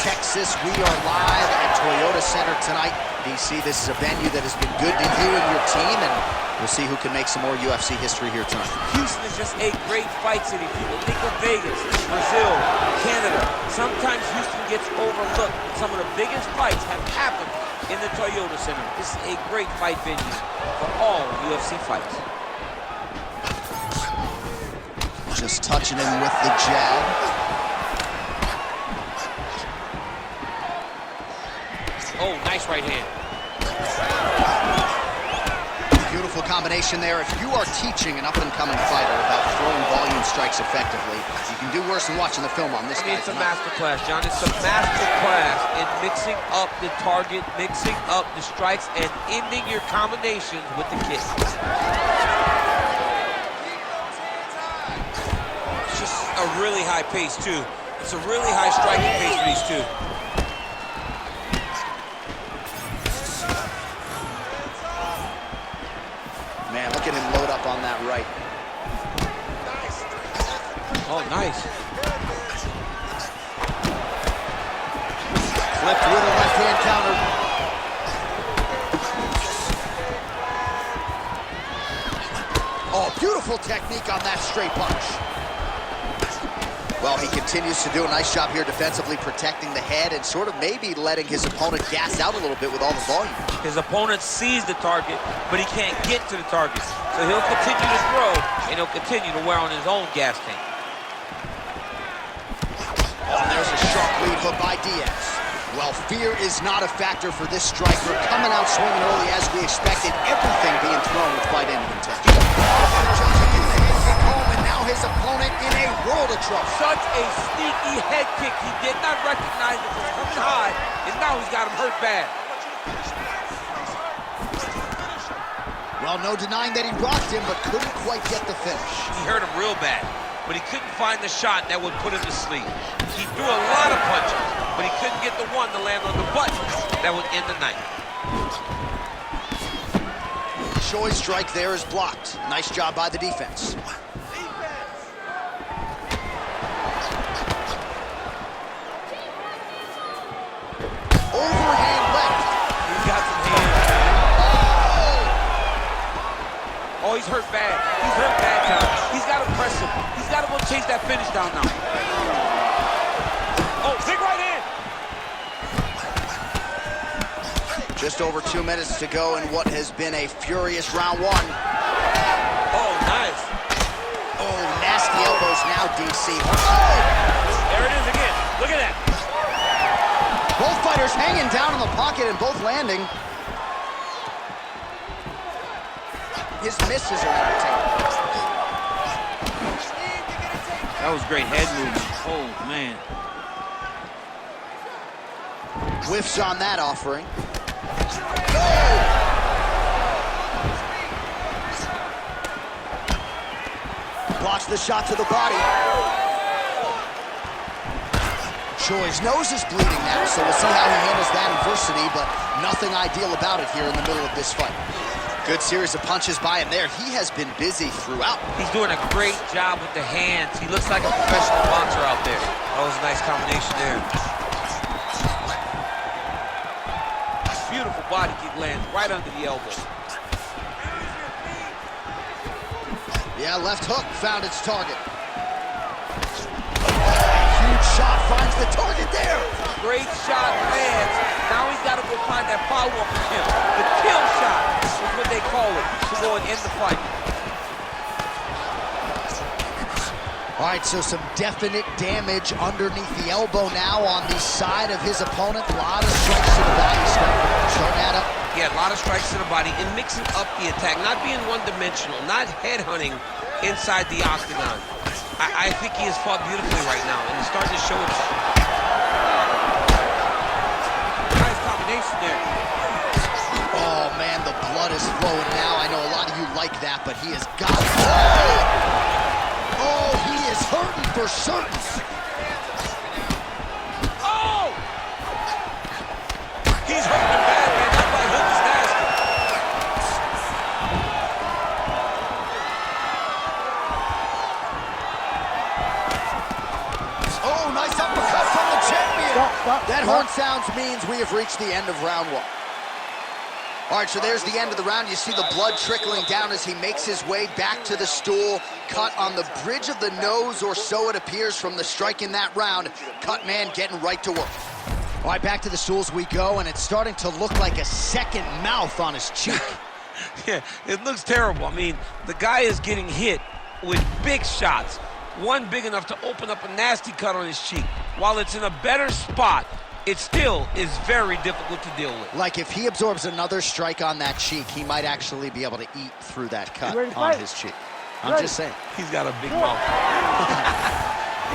Texas. We are live at Toyota Center tonight. DC, this is a venue that has been good to you and your team, and we'll see who can make some more UFC history here tonight. Houston is just a great fight city. People think of Vegas, Brazil, Canada. Sometimes Houston gets overlooked. Some of the biggest fights have happened in the Toyota Center. This is a great fight venue for all UFC fights. Just touching him with the jab. Oh, nice right hand. Beautiful combination there. If you are teaching an up-and-coming fighter about throwing volume strikes effectively, you can do worse than watching the film on this guy. It's a master class, John. It's a master class in mixing up the target, mixing up the strikes, and ending your combinations with the kick. It's just a really high pace, too. It's a really high striking pace for these two. Man, look at him load up on that right. Oh, nice. Flipped with a left-hand counter. Oh, beautiful technique on that straight punch. Well, he continues to do a nice job here defensively, protecting the head and sort of maybe letting his opponent gas out a little bit with all the volume. His opponent sees the target, but he can't get to the target. So he'll continue to throw, and he'll continue to wear on his own gas tank. Oh, and there's a sharp lead hook by Diaz. Well, fear is not a factor for this striker. Coming out swinging early as we expected, everything being thrown with fight-ending intention. And now his opponent in a world of trouble. Such a sneaky head kick. He did not recognize it was coming high, and now he's got him hurt bad. Well, no denying that he rocked him, but couldn't quite get the finish. He hurt him real bad, but he couldn't find the shot that would put him to sleep. He threw a lot of punches, but he couldn't get the one to land on the button that would end the night. Choi's strike there is blocked. Nice job by the defense. Overhand left. He's got some hands. Oh, he's hurt bad. He's hurt bad, John. He's got to press him. He's got to go chase that finish down now. Oh, big right hand. Just over 2 minutes to go in what has been a furious round one. Oh, nice. Oh, nasty elbows now, DC. Oh! There it is again. Look at that. Both fighters hanging down in the pocket and both landing. His misses are entertaining. That was great head movement. Oh, man. Whiffs on that offering. Blocks the shot to the body. Choi's nose is bleeding now, so we'll see how he handles that adversity, but nothing ideal about it here in the middle of this fight. Good series of punches by him there. He has been busy throughout. He's doing a great job with the hands. He looks like a professional boxer out there. That was a nice combination there. Beautiful body kick lands right under the elbow. Yeah, left hook found its target. Huge shot finds the target there. Great shot lands. Now he's got to go find that follow-up attempt. The kill shot is what they call it, to go and end the fight. All right, so some definite damage underneath the elbow now on the side of his opponent. A lot of strikes to the body. Starting that up. Yeah, a lot of strikes to the body and mixing up the attack, not being one-dimensional, not headhunting inside the octagon. I think he has fought beautifully right now, and he's starting to show itself. Nice combination there. Oh, man, the blood is flowing now. I know a lot of you like that, but he has got it. Oh, he is hurting for certain. Oh! He's hurting bad, man. That right hook is nasty. Oh, nice uppercut from the champion. Stop. That horn sounds means we have reached the end of round one. All right, so there's the end of the round. You see the blood trickling down as he makes his way back to the stool. Cut on the bridge of the nose, or so it appears from the strike in that round. Cut man getting right to work. All right, back to the stools we go, and it's starting to look like a second mouth on his cheek. Yeah, it looks terrible. I mean, the guy is getting hit with big shots. One big enough to open up a nasty cut on his cheek. While it's in a better spot, it still is very difficult to deal with. Like, if he absorbs another strike on that cheek, he might actually be able to eat through that cut on his cheek. I'm just saying. He's got a big mouth.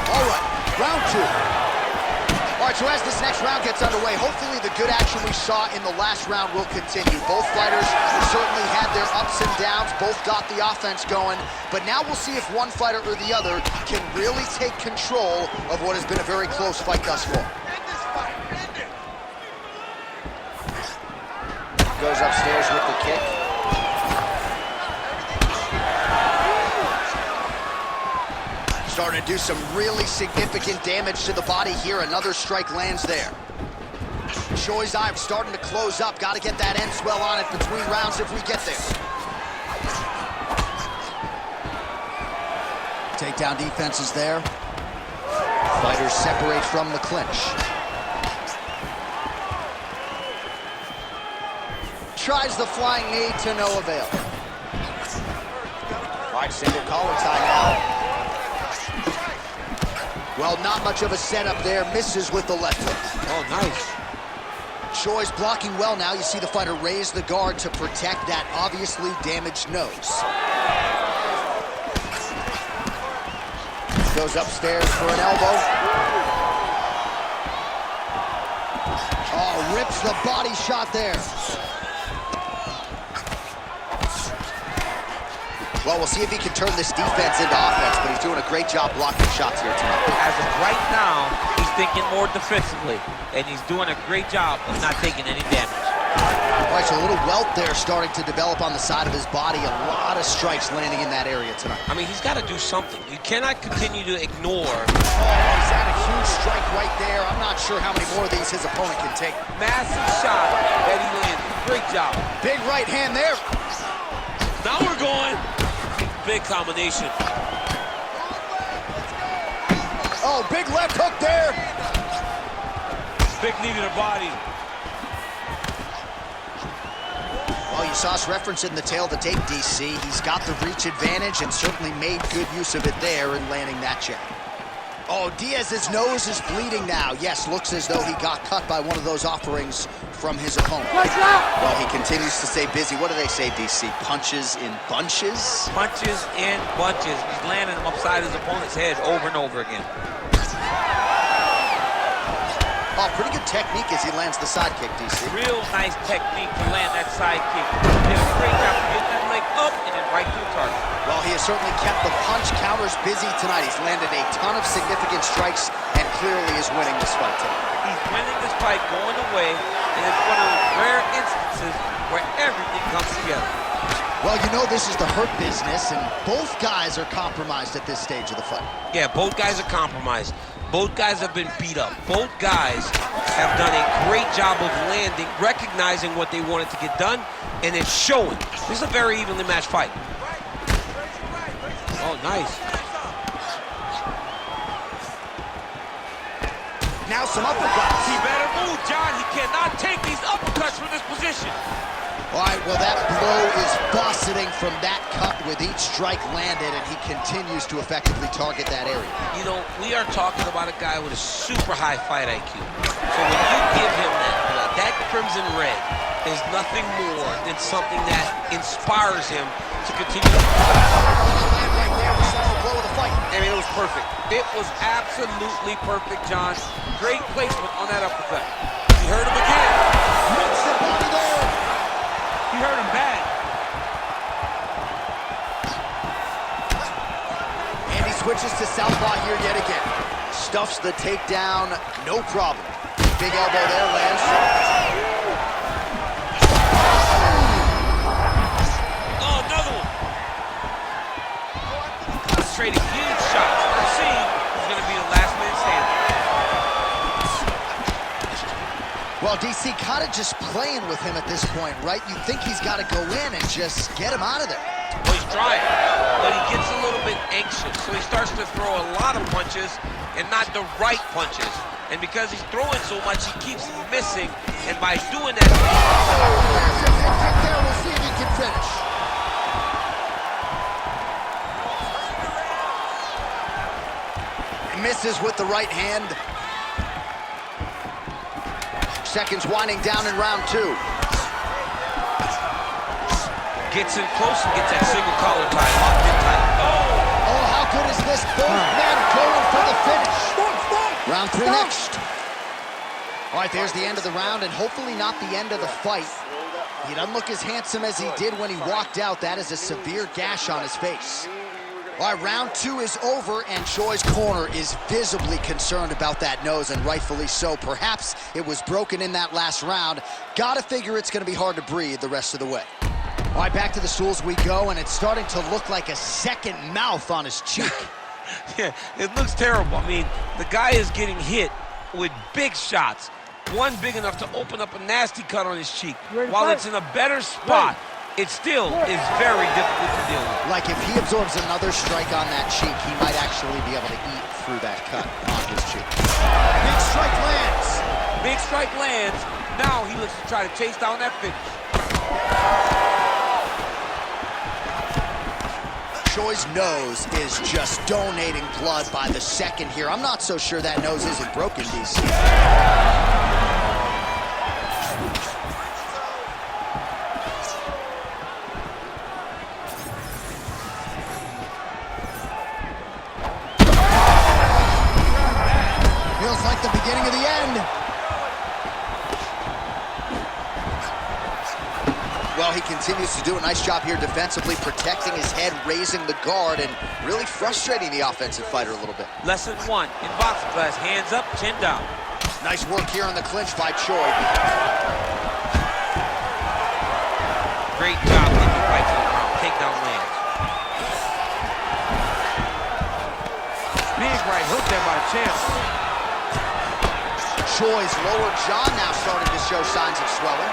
All right, round two. All right, so as this next round gets underway, hopefully the good action we saw in the last round will continue. Both fighters certainly had their ups and downs, both got the offense going, but now we'll see if one fighter or the other can really take control of what has been a very close fight thus far. Goes upstairs with the kick. Starting to do some really significant damage to the body here. Another strike lands there. Choi's eye starting to close up. Got to get that end swell on it between rounds if we get there. Takedown defense is there. Fighters separate from the clinch. Tries the flying knee to no avail. All right, single collar tie now. Well, not much of a setup there. Misses with the left hook. Oh, nice. Choi's blocking well now. You see the fighter raise the guard to protect that obviously damaged nose. Goes upstairs for an elbow. Oh, rips the body shot there. Well, we'll see if he can turn this defense into offense, but he's doing a great job blocking shots here tonight. As of right now, he's thinking more defensively, and he's doing a great job of not taking any damage. All right, so a little welt there starting to develop on the side of his body. A lot of strikes landing in that area tonight. I mean, he's got to do something. You cannot continue to ignore. Oh, he's had a huge strike right there. I'm not sure how many more of these his opponent can take. Massive shot that he landed. Great job. Big right hand there. Now we're going. Big combination. Oh, big left hook there. Big knee to the body. Well, you saw us referencing the tail of the tape, DC. He's got the reach advantage and certainly made good use of it there in landing that jab. Oh, Diaz's nose is bleeding now. Yes, looks as though he got cut by one of those offerings from his opponent. Well, he continues to stay busy. What do they say, DC? Punches in bunches? Punches in bunches. He's landing them upside his opponent's head over and over again. Oh, pretty good technique as he lands the side kick, DC. Real nice technique to land that side kick. Did a great job of getting that leg up and then right through the target. Well, he has certainly kept the punch counters busy tonight. He's landed a ton of significant strikes and clearly is winning this fight tonight. He's winning this fight going away, and it's one of those rare instances where everything comes together. Well, you know this is the hurt business, and both guys are compromised at this stage of the fight. Yeah, both guys are compromised. Both guys have been beat up. Both guys have done a great job of landing, recognizing what they wanted to get done, and it's showing. This is a very evenly matched fight. Oh, nice. Now some uppercuts. He better move, John. He cannot take these uppercuts from this position. All right, well, that blow is buffeting from that cut with each strike landed, and he continues to effectively target that area. You know, we are talking about a guy with a super high fight IQ. So when you give him that crimson red is nothing more than something that inspires him to continue. I mean, it was perfect. It was absolutely perfect, John. Great placement on that uppercut. He hurt him again. Hits the body there. He hurt him bad. And he switches to southpaw here yet again. Stuffs the takedown, no problem. Big elbow there, lands. Oh, another one. Trading huge shots. Let's see who's going to be the last man standing. Well, DC kind of just playing with him at this point, right? You think he's got to go in and just get him out of there. Well, he's trying, but he gets a little bit anxious, so he starts to throw a lot of punches and not the right punches. And because he's throwing so much, he keeps missing, and by doing that... There, we'll see if he can finish. He misses with the right hand. Seconds winding down in round 2. Gets in close and gets that single collar tie, locked in tight. Oh, how good is this? Both men going for the finish. Round 3 next. All right, there's the end of the round, and hopefully not the end of the fight. He doesn't look as handsome as he did when he walked out. That is a severe gash on his face. All right, round 2 is over, and Choi's corner is visibly concerned about that nose, and rightfully so. Perhaps it was broken in that last round. Gotta figure it's gonna be hard to breathe the rest of the way. All right, back to the stools we go, and it's starting to look like a second mouth on his cheek. Yeah, it looks terrible. I mean, the guy is getting hit with big shots. One big enough to open up a nasty cut on his cheek. While it's in a better spot, it still is very difficult to deal with. Like if he absorbs another strike on that cheek, he might actually be able to eat through that cut on his cheek. Big strike lands. Big strike lands. Now he looks to try to chase down that finish. Choi's nose is just donating blood by the second here. I'm not so sure that nose isn't broken, DC. Feels like the beginning of the end. Well, he continues to do a nice job here defensively, protecting his head, raising the guard, and really frustrating the offensive fighter a little bit. Lesson 1 in boxing class, hands up, chin down. Nice work here on the clinch by Choi. Great job getting the fight to the ground. Takedown lands. Big right hook there by Champ. Choi's lower jaw now starting to show signs of swelling.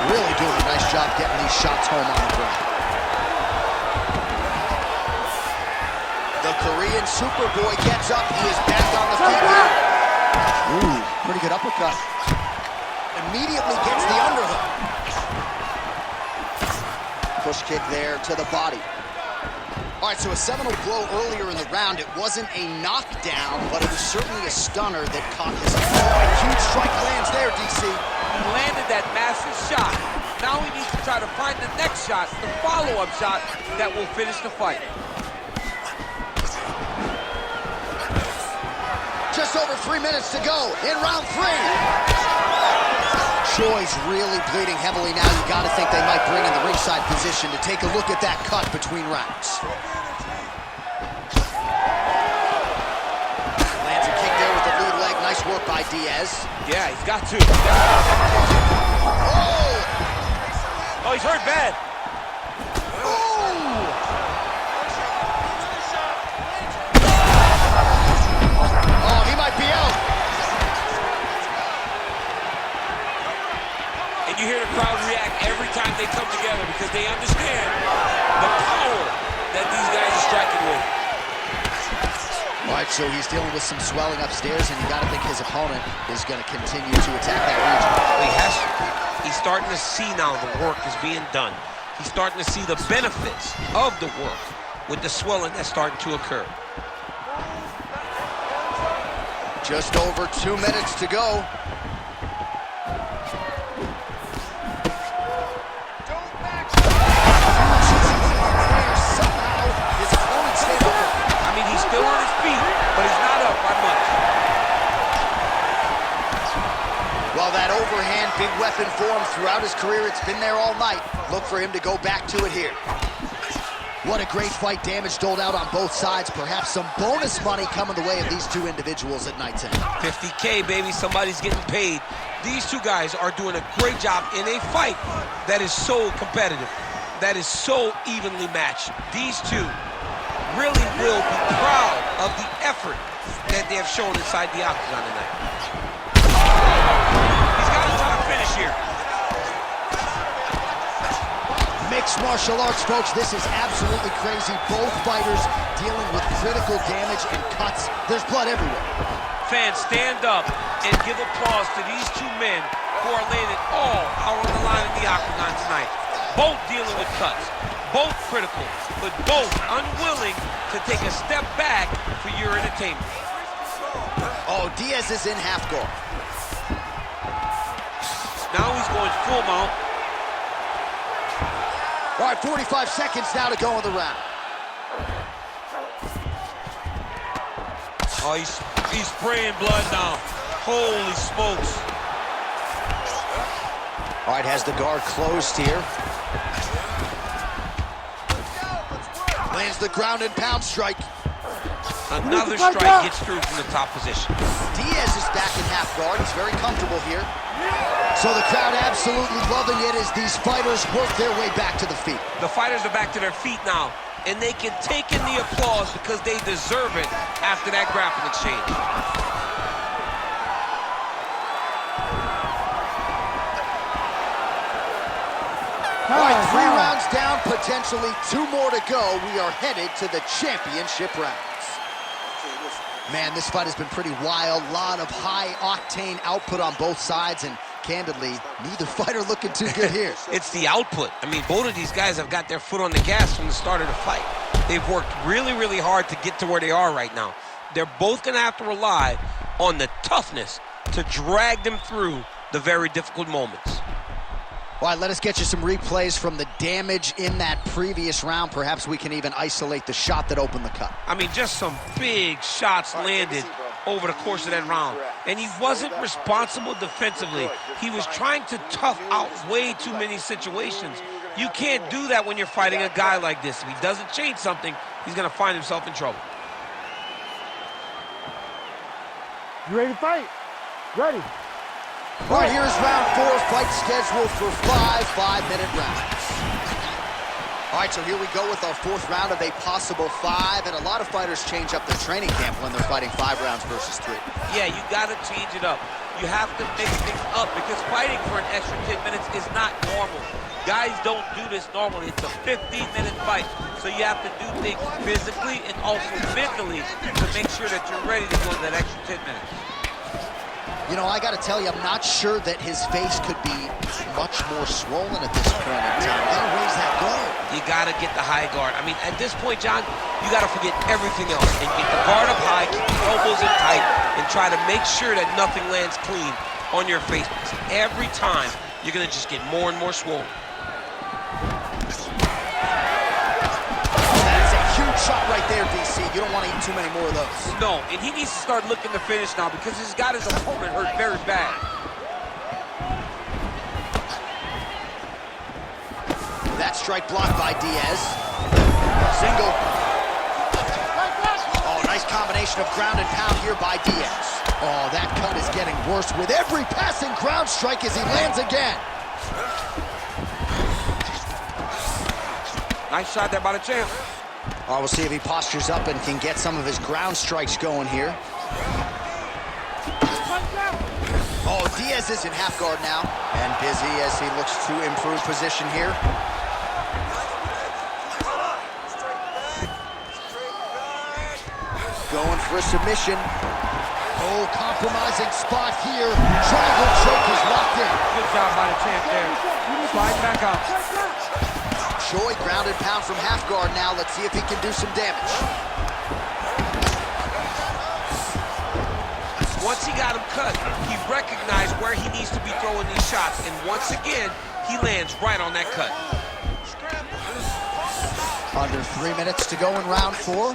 Really doing a nice job getting these shots home on the ground. The Korean Superboy gets up. He is back on the feet here. Ooh, pretty good uppercut. Immediately gets the underhook. Push kick there to the body. All right, so a seminal blow earlier in the round. It wasn't a knockdown, but it was certainly a stunner that caught his eye. Huge strike lands there, DC. He landed that massive shot. Now he needs to try to find the next shot, the follow-up shot that will finish the fight. Just over 3 minutes to go in round 3. Choi's really bleeding heavily now. You got to think they might bring in the ringside position to take a look at that cut between rounds. Lands a kick there with the lead leg. Nice work by Diaz. Yeah, he's got to. Oh! Oh, he's hurt bad. Oh, he might be out. And you hear the crowd react every time they come together because they understand the power that these guys are striking with. All right, so he's dealing with some swelling upstairs, and you got to think his opponent is going to continue to attack that region. He has to. He's starting to see now the work is being done. He's starting to see the benefits of the work with the swelling that's starting to occur. Just over 2 minutes to go. I mean, he's still on his feet, but he's not up by much. Well, that overhand big weapon for him throughout his career, it's been there all night. Look for him to go back to it here. What a great fight. Damage doled out on both sides. Perhaps some bonus money coming the way of these two individuals at night's end. 50K, baby. Somebody's getting paid. These two guys are doing a great job in a fight that is so competitive, that is so evenly matched. These two really will be proud of the effort that they have shown inside the octagon tonight. here. Mixed martial arts, folks. This is absolutely crazy. Both fighters dealing with critical damage and cuts. There's blood everywhere. Fans, stand up and give applause to these two men who are laying it all out on the line in the octagon tonight. Both dealing with cuts, both critical, but both unwilling to take a step back for your entertainment. Oh, Diaz is in half guard. Now he's going full mount. All right, 45 seconds now to go in the round. Oh, he's spraying blood now. Holy smokes. All right, has the guard closed here. Lands the ground and pound strike. Another strike gets through from the top position. Diaz is back in half guard. He's very comfortable here. So the crowd absolutely loving it as these fighters work their way back to the feet. The fighters are back to their feet now, and they can take in the applause because they deserve it after that grappling exchange. All right, 3 rounds down, potentially 2 more to go. We are headed to the championship rounds. Man, this fight has been pretty wild. A lot of high-octane output on both sides, and candidly, neither fighter looking too good here. It's the output. I mean, both of these guys have got their foot on the gas from the start of the fight. They've worked really, really hard to get to where they are right now. They're both going to have to rely on the toughness to drag them through the very difficult moments. All right, let us get you some replays from the damage in that previous round. Perhaps we can even isolate the shot that opened the cut. I mean, just some big shots landed over the course of that round. And he wasn't responsible defensively. He was trying to tough out way too many situations. You can't do that when you're fighting a guy like this. If he doesn't change something, he's going to find himself in trouble. You ready to fight? Ready. All right, here's round 4, fight scheduled for 5 5-minute rounds. All right, so here we go with our 4th round of a possible 5, and a lot of fighters change up their training camp when they're fighting 5 rounds versus 3. Yeah, you got to change it up. You have to mix things up because fighting for an extra 10 minutes is not normal. Guys don't do this normally. It's a 15-minute fight, so you have to do things physically and also mentally to make sure that you're ready to go that extra 10 minutes. You know, I got to tell you, I'm not sure that his face could be much more swollen at this point in time. You got to raise that guard. You got to get the high guard. I mean, at this point, John, you got to forget everything else and get the guard up high, keep your elbows in tight, and try to make sure that nothing lands clean on your face. Because every time, you're going to just get more and more swollen. Shot right there, DC. You don't want to eat too many more of those. No, and he needs to start looking to finish now because he's got his opponent hurt very bad. That strike blocked by Diaz. Single. Oh, nice combination of ground and pound here by Diaz. Oh, that cut is getting worse with every passing ground strike as he lands again. Nice shot there by the champ. Oh, we'll see if he postures up and can get some of his ground strikes going here. Oh, Diaz is in half guard now. And busy as he looks to improve position here. Going for a submission. Oh, compromising spot here. Triangle choke is locked in. Good job by the champ there. Slide back up. Choi ground and pound from half guard now. Let's see if he can do some damage. Once he got him cut, he recognized where he needs to be throwing these shots. And once again, he lands right on that cut. Under 3 minutes to go in round 4.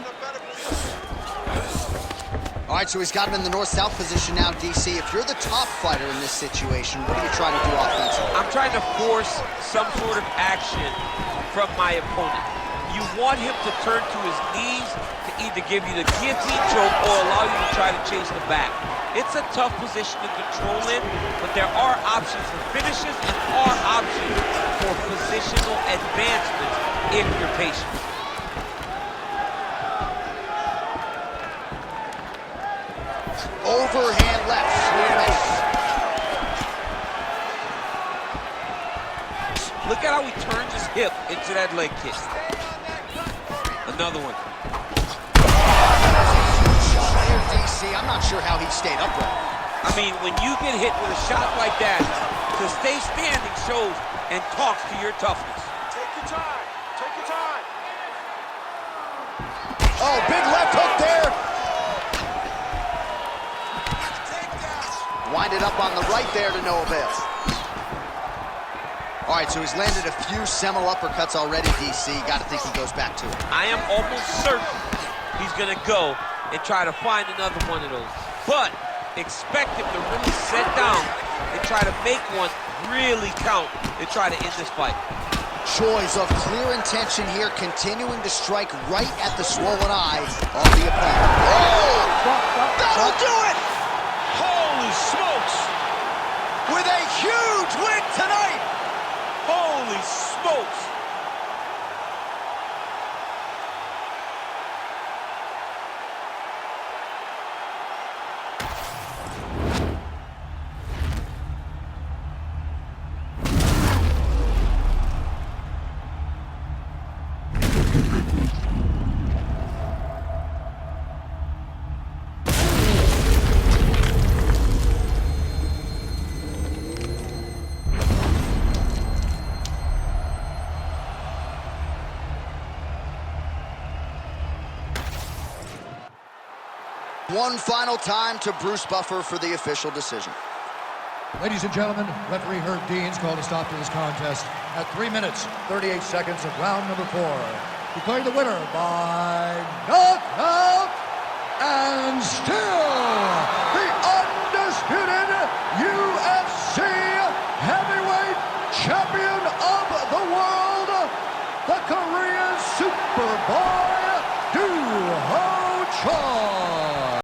All right, so he's got him in the north-south position now, DC. If you're the top fighter in this situation, what are you trying to do offensively? I'm trying to force some sort of action from my opponent. You want him to turn to his knees to either give you the guillotine choke or allow you to try to chase the back. It's a tough position to control in, but there are options for finishes and are options for positional advancements if you're patient. Overhand left, swing and miss. Look at how he turns his hip into that leg kick. Another one. Here, DC, I'm not sure how he stayed upright. I mean, when you get hit with a shot like that, to stay standing shows and talks to your toughness. Take your time. Take your time. Oh, big left hook there. Winded up on the right there to no avail. All right, so he's landed a few seminal uppercuts already, DC. Got to think he goes back to it. I am almost certain he's going to go and try to find another one of those. But expect him to really set down and try to make one really count and try to end this fight. Choice of clear intention here, continuing to strike right at the swollen eye of the opponent. Oh! That'll do it! Holy smokes! With a huge win tonight! Holy smokes! One final time to Bruce Buffer for the official decision. Ladies and gentlemen, referee Herb Dean's called a stop to this contest at 3 minutes, 38 seconds of round number 4. Declaring the winner by knockout and still the undisputed UFC heavyweight champion of the world, the Korean Superboy, Do Ho Choi.